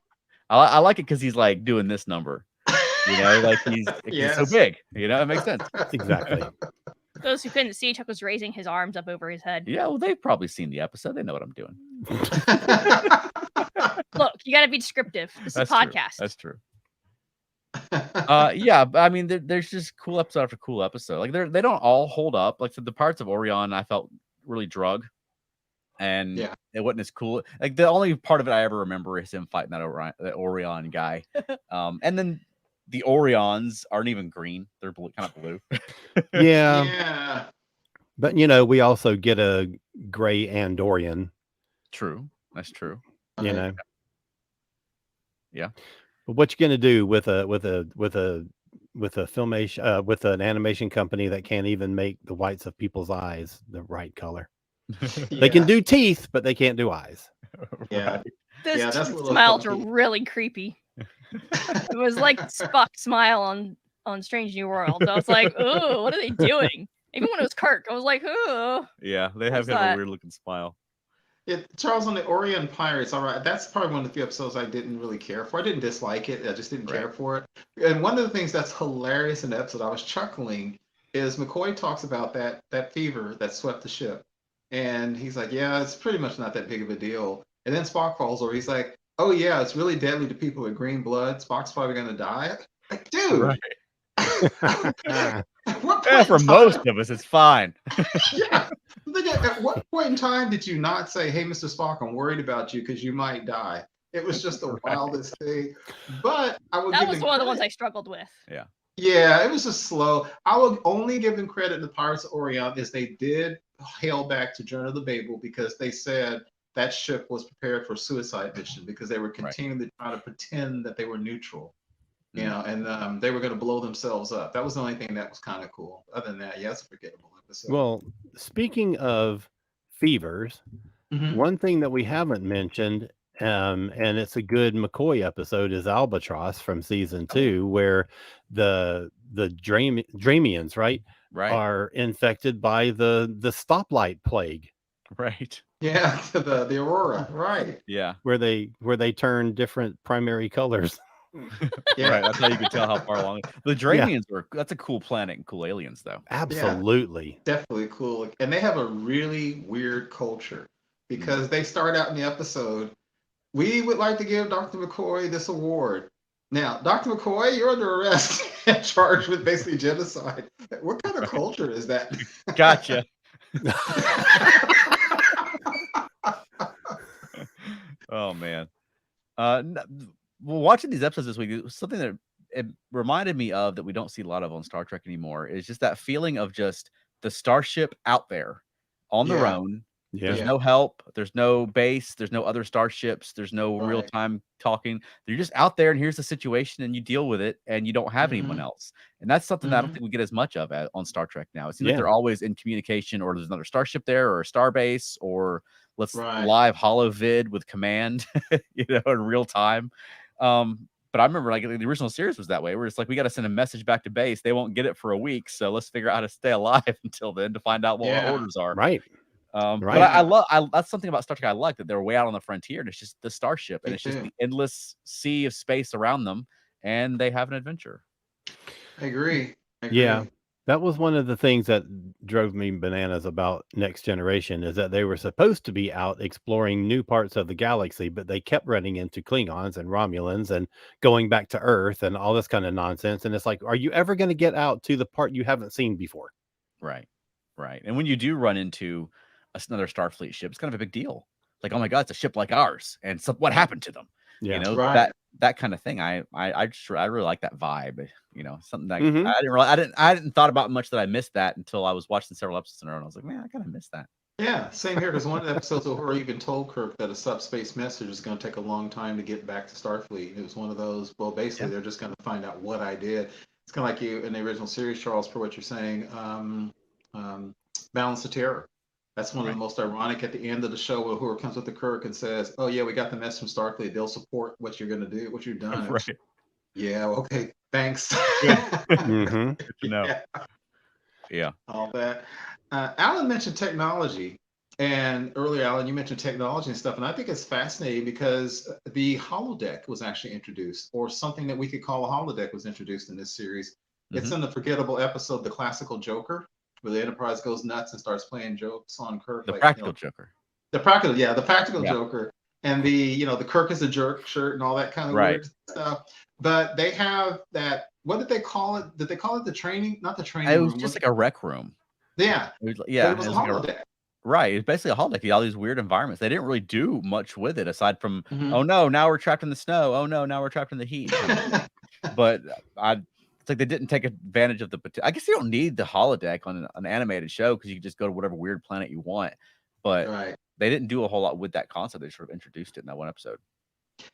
I like it because he's like doing this number. Like he's so big. It makes sense. Exactly. Those who couldn't see, Chuck was raising his arms up over his head. Yeah, well, they've probably seen the episode. They know what I'm doing. Look, you got to be descriptive. This is a podcast. That's true. Yeah, but I mean, there's just cool episode after cool episode. Like they don't all hold up. Like the parts of Orion, I felt really drug, and it wasn't as cool. Like the only part of it I ever remember is him fighting that Orion guy, and then the Orions aren't even green; they're blue, kind of blue. Yeah. But we also get a gray Andorian. True, that's true. Yeah. But what you gonna do with a filmation with an animation company that can't even make the whites of people's eyes the right color? They can do teeth, but they can't do eyes. Yeah. Those smiles are really creepy. It was like Spock's smile on Strange New Worlds. I was like, oh, what are they doing? Even when it was Kirk, I was like, oh. Yeah, they have a weird looking smile. Yeah, Charles, on the Orion Pirates, all right, that's probably one of the few episodes I didn't really care for. I didn't dislike it. I just didn't care for it. And one of the things that's hilarious in the episode, I was chuckling, is McCoy talks about that fever that swept the ship. And he's like, yeah, it's pretty much not that big of a deal. And then Spock falls over. He's like, oh, yeah, it's really deadly to people with green blood. Spock's probably going to die. Like, dude. Right. For most of us, it's fine. Yeah. At what point in time did you not say, hey, Mr. Spock, I'm worried about you because you might die? It was just the wildest thing. But I would that was one of the ones I struggled with. Yeah, it was just slow. I will only give them credit to Pirates of Orion is they did hail back to Journey of the Babel because they said that ship was prepared for suicide mission because they were continuing to try to pretend that they were neutral. And they were going to blow themselves up. That was the only thing that was kind of cool. Other than that, it's a forgettable episode. Well, speaking of fevers, one thing that we haven't mentioned, and it's a good McCoy episode, is Albatross from season 2, where the Dramians, right, are infected by the stoplight plague. Right. Yeah, the Aurora, right. Yeah. Where they turn different primary colors. Right. That's how you can tell how far along. The Dramians that's a cool planet and cool aliens, though. Absolutely. Definitely cool. And they have a really weird culture because they start out in the episode, we would like to give Dr. McCoy this award. Now, Dr. McCoy, you're under arrest and charged with basically genocide. What kind of culture is that? Gotcha. Oh, man. Well, watching these episodes this week, it was something that it reminded me of that we don't see a lot of on Star Trek anymore. Is just that feeling of just the starship out there on their own. There's no help. There's no base. There's no other starships. There's no real time talking. You're just out there, and here's the situation, and you deal with it, and you don't have anyone else. And that's something that I don't think we get as much of on Star Trek now. It seems like they're always in communication, or there's another starship there, or a starbase, or let's live holo vid with command, in real time. But I remember like the original series was that way, where it's like we got to send a message back to base. They won't get it for a week, so let's figure out how to stay alive until then to find out what our orders are. Right. But Right. I love that's something about Star Trek I like, that they're way out on the frontier and it's just the starship and Me it's just too. the endless sea of space around them and they have an adventure. I agree. Yeah. That was one of the things that drove me bananas about Next Generation, is that they were supposed to be out exploring new parts of the galaxy, but they kept running into Klingons and Romulans and going back to Earth and all this kind of nonsense. And it's like, are you ever going to get out to the part you haven't seen before? Right. And when you do run into another Starfleet ship, it's kind of a big deal. Like, oh my God, it's a ship like ours. And so what happened to them? Yeah. You know, Right. that kind of thing. I really like that vibe. You know, something that Mhm. I didn't thought about much that I missed that until I was watching several episodes in a row. And I was like, man, I kind of missed that. Yeah, same here. There's one of the episodes where even told Kirk that a subspace message is going to take a long time to get back to Starfleet. It was one of those, well, basically, they're just going to find out what I did. It's kind of like you in the original series, Charles, for what you're saying. Balance of Terror. That's one of the most ironic at the end of the show where whoever comes with the Kirk and says, oh, yeah, we got the mess from Starfleet. They'll support what you're going to do, what you've done. Right. Yeah, okay, thanks. Mhm. Good to know. Yeah. All that. Alan mentioned technology, and earlier, Alan, you mentioned technology and stuff, and I think it's fascinating because the holodeck was actually introduced, or something that we could call a holodeck was introduced in this series. It's in the forgettable episode, The Classical Joker, where the Enterprise goes nuts and starts playing jokes on Kirk. The practical Joker. The practical Joker, and the Kirk is a jerk shirt and all that kind of weird stuff. But they have that. What did they call it? Did they call it the training? Not the training. It was just like a rec room. Yeah. It was, But it was a like holodeck. right. It's basically a holodeck. All these weird environments. They didn't really do much with it aside from, Mhm. oh no, now we're trapped in the snow. Oh no, now we're trapped in the heat. But it's like they didn't take advantage of the. I guess you don't need the holodeck on an animated show because you can just go to whatever weird planet you want. But Right. they didn't do a whole lot with that concept. They sort of introduced it in that one episode.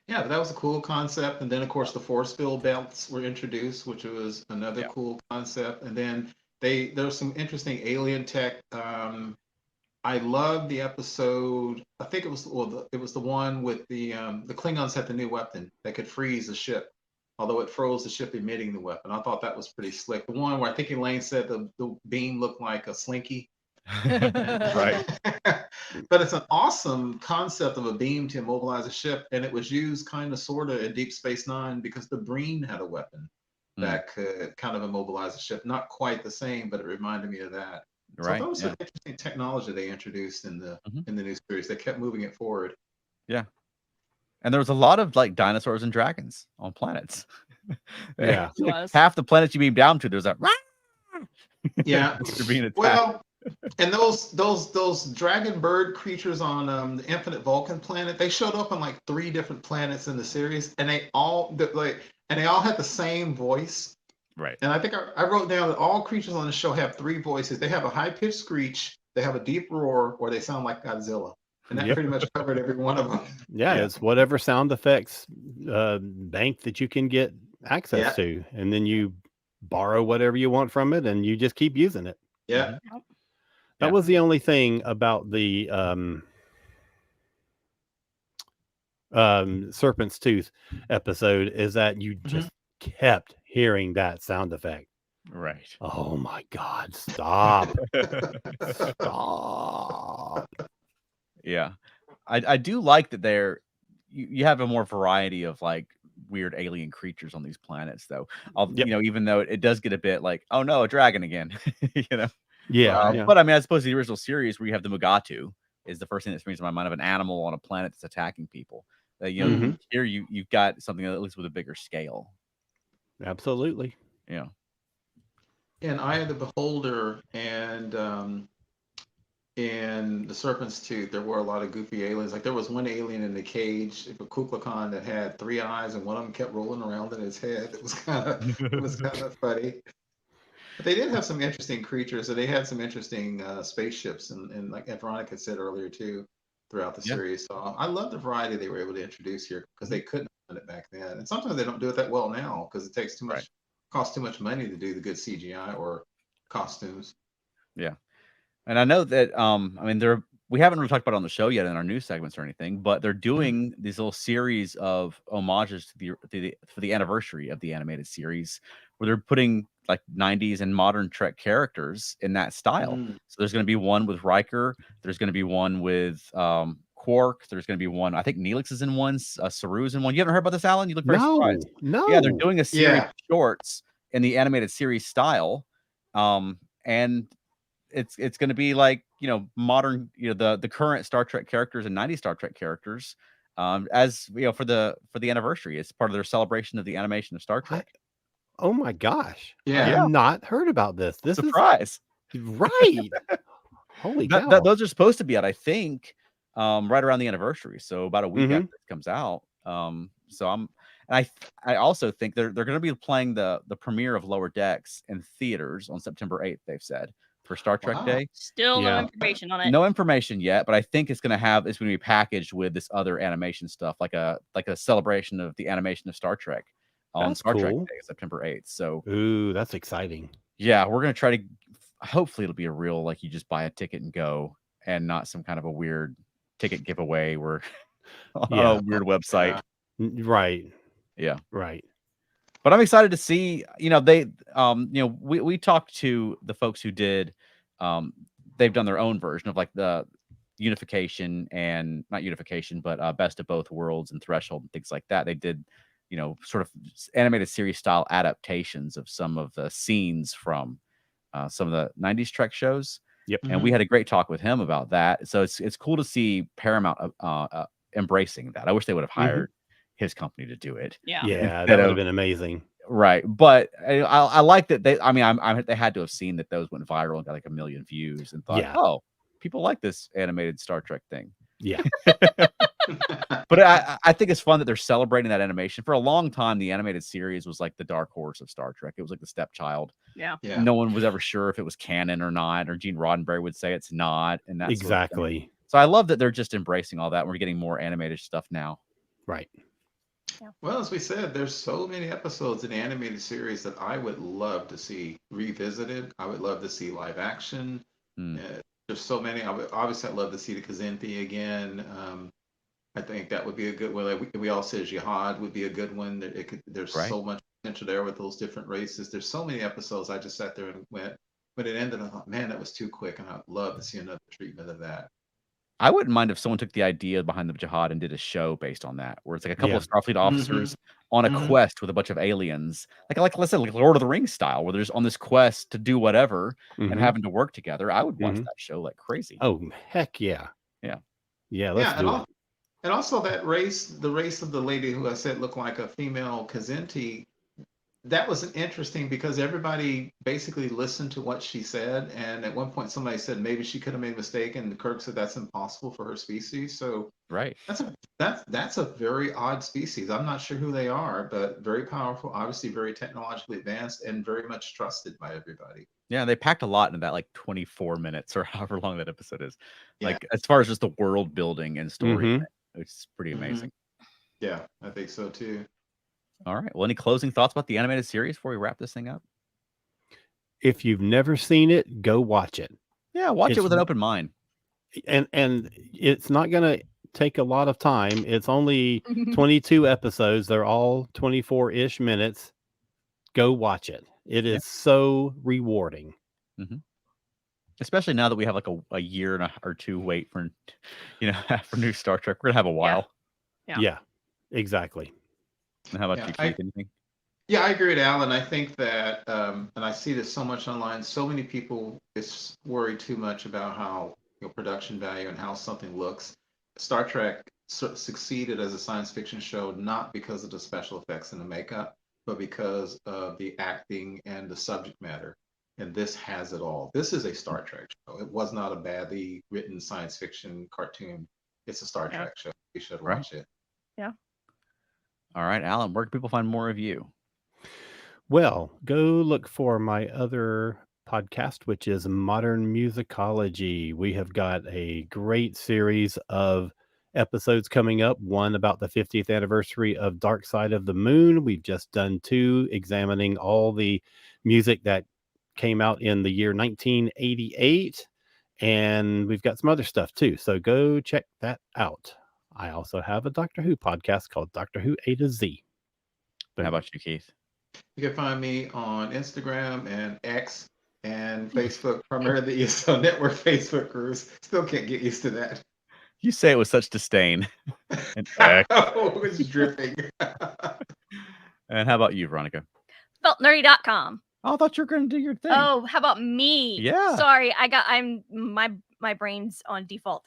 Yeah, but that was a cool concept. And then, of course, the force field belts were introduced, which was another cool concept. And then there was some interesting alien tech. I love the episode. I think it was the one with the Klingons had the new weapon that could freeze the ship, although it froze the ship emitting the weapon. I thought that was pretty slick. The one where I think Elaine said the beam looked like a slinky. Right. But it's an awesome concept of a beam to immobilize a ship, and it was used kind of sort of in Deep Space Nine because the Breen had a weapon that could kind of immobilize a ship. Not quite the same, but it reminded me of that. So that was an interesting technology they introduced in the new series. They kept moving it forward. Yeah. And there was a lot of like dinosaurs and dragons on planets. Yeah. Was. Half the planets you beam down to, there's a Yeah. you're being attacked. Well, and those dragon bird creatures on the Infinite Vulcan planet, they showed up on like 3 different planets in the series, and they all had the same voice. Right. And I think I wrote down that all creatures on the show have 3 voices. They have a high pitched screech, they have a deep roar, or they sound like Godzilla. And that pretty much covered every one of them. Yeah, it's whatever sound effects bank that you can get access to, and then you borrow whatever you want from it, and you just keep using it. Yeah. That was the only thing about the Serpent's Tooth episode, is that you just kept hearing that sound effect. Right. Oh my God! Stop! Stop! Yeah, I do like that you have a more variety of like weird alien creatures on these planets, though. You know, even though it does get a bit like, oh no, a dragon again, you know. Yeah. But I mean, I suppose the original series where you have the Mugatu is the first thing that springs to my mind of an animal on a planet that's attacking people. You know, here you've got something at least with a bigger scale. Absolutely. Yeah. In Eye of the Beholder and in the Serpent's Tooth, there were a lot of goofy aliens. Like there was one alien in the cage, a Kukulkan, that had 3 eyes, and one of them kept rolling around in his head. It was kind of funny. But they did have some interesting creatures, and they had some interesting spaceships, and like Veronica had said earlier too, throughout the series. So I love the variety they were able to introduce here because they couldn't have done it back then, and sometimes they don't do it that well now because it takes too much, costs too much money to do the good CGI or costumes. Yeah. And I know that I mean we haven't really talked about it on the show yet in our news segments or anything, but they're doing these little series of homages to for the anniversary of the animated series, where they're putting like 90s and modern Trek characters in that style. So there's going to be one with Riker. There's going to be one with Quark. There's going to be one. I think Neelix is in one. Saru's in one. You haven't heard about this, Alan? You look very surprised. No. Yeah, they're doing a series of shorts in the animated series style, and it's going to be like modern, the current Star Trek characters and 90s Star Trek characters, as for the anniversary. It's part of their celebration of the animation of Star Trek. Oh my gosh! Yeah. I have not heard about this. This Surprise! Is right. Holy cow! Those are supposed to be out, I think, right around the anniversary. So about a week after it comes out. So I also think they're going to be playing the premiere of Lower Decks in theaters on September 8th. They've said for Star Trek Day. Still no information on it. No information yet, but I think it's going to be packaged with this other animation stuff, like a celebration of the animation of Star Trek on Star Trek Day, September 8th. So, ooh, that's exciting. Yeah, we're going to try to. Hopefully, it'll be a real, like, you just buy a ticket and go, and not some kind of a weird ticket giveaway where a weird website. Right. Yeah. Right. But I'm excited to see, they, we talked to the folks who did, they've done their own version of like the unification and not unification, but Best of Both Worlds and Threshold and things like that. They did, sort of animated series style adaptations of some of the scenes from some of the 90s Trek shows. Yep. And we had a great talk with him about that. So it's cool to see Paramount embracing that. I wish they would have hired his company to do it. Yeah. Yeah, that would have been amazing. Right. But I like that they had to have seen that those went viral and got like 1 million views and thought, oh, people like this animated Star Trek thing. Yeah. But I think it's fun that they're celebrating that animation. For a long time, the animated series was like the dark horse of Star Trek. It was like the stepchild. Yeah. No one was ever sure if it was canon or not, or Gene Roddenberry would say it's not. And that's exactly. So I love that they're just embracing all that. We're getting more animated stuff now. Right. Yeah. Well, as we said, there's so many episodes in the animated series that I would love to see revisited. I would love to see live action. There's so many. I'd love to see the Kzinti again. I think that would be a good one. Like we all said Jihad would be a good one. There's so much potential there with those different races. There's so many episodes. I just sat there and went, when it ended, I thought, man, that was too quick, and I'd love to see another treatment of that. I wouldn't mind if someone took the idea behind the Jihad and did a show based on that, where it's like a couple of Starfleet officers on a quest with a bunch of aliens, like let's say like Lord of the Rings style, where there's on this quest to do whatever and having to work together. I would watch that show like crazy. Oh heck yeah, yeah. Let's do it. And also that race, the race of the lady who I said looked like a female Kzinti, that was interesting because everybody basically listened to what she said. And at one point somebody said maybe she could have made a mistake, and Kirk said that's impossible for her species. So that's a very odd species. I'm not sure who they are, but very powerful, obviously very technologically advanced, and very much trusted by everybody. Yeah, they packed a lot into that, like 24 minutes or however long that episode is. Like as far as just the world building and story, it's pretty amazing. Yeah, I think so too. All right. Well, any closing thoughts about the animated series before we wrap this thing up? If you've never seen it, go watch it. Yeah, watch it with an open mind. And it's not going to take a lot of time. It's only 22 episodes. They're all 24-ish minutes. Go watch it. It is so rewarding. Especially now that we have like a year or two wait for, for new Star Trek. We're going to have a while. Yeah, exactly. And how about you, Keith? Anything? Yeah, I agree with Alan. I think that, and I see this so much online, so many people is worried too much about how production value and how something looks. Star Trek succeeded as a science fiction show not because of the special effects and the makeup, but because of the acting and the subject matter. And this has it all. This is a Star Trek show. It was not a badly written science fiction cartoon. It's a Star Trek show. You should watch it. Yeah. All right, Alan, where can people find more of you? Well, go look for my other podcast, which is Modern Musicology. We have got a great series of episodes coming up. One about the 50th anniversary of Dark Side of the Moon. We've just done 2 examining all the music that came out in the year 1988. And we've got some other stuff too. So go check that out. I also have a Doctor Who podcast called Doctor Who A to Z. How about you, Keith? You can find me on Instagram and X and Facebook, primarily the ESL Network Facebook groups. Still can't get used to that. You say it with such disdain. And Oh, it's dripping. And how about you, Veronica? Feltnerdy.com. Oh, I thought you were going to do your thing. Oh, how about me? Yeah. Sorry, I'm my brain's on default.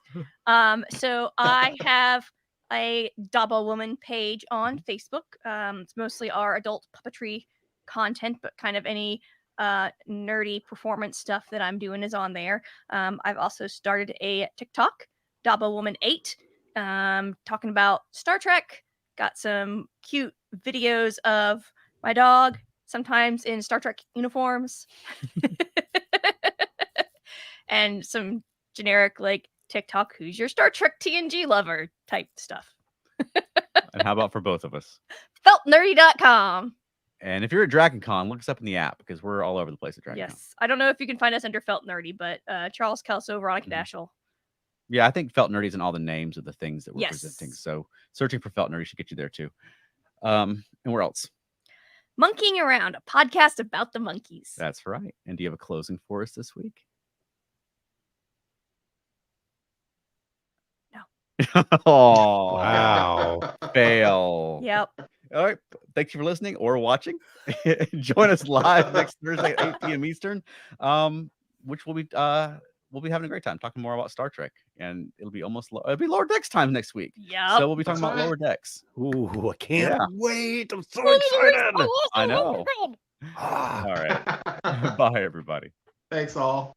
So I have a Dabo Woman page on Facebook. It's mostly our adult puppetry content, but kind of any nerdy performance stuff that I'm doing is on there. I've also started a TikTok, Dabo Woman 8, talking about Star Trek. Got some cute videos of my dog, sometimes in Star Trek uniforms, and some generic like TikTok, who's your Star Trek TNG lover type stuff. And how about for both of us? Feltnerdy.com. And if you're at DragonCon, look us up in the app because we're all over the place at DragonCon. Yes. I don't know if you can find us under Felt Nerdy, but Charles Kelso, Veronica Mhm. Dashel. Yeah, I think Felt Nerdy's in all the names of the things that we're Yes. presenting. So searching for Felt Nerdy should get you there too. And where else? Monkeying Around, a podcast about the monkeys. That's right. And do you have a closing for us this week? No. Oh, Wow. fail. Yep. All right. Thanks for listening or watching. Join us live next Thursday at 8 p.m. Eastern, which we'll be having a great time talking more about Star Trek, and it'll be Lower Decks time next week. Yep. So we'll be talking That's about right. Lower Decks. Ooh, I can't Yeah. wait. I'm so excited. I know. Ah. All right. Bye, everybody. Thanks all.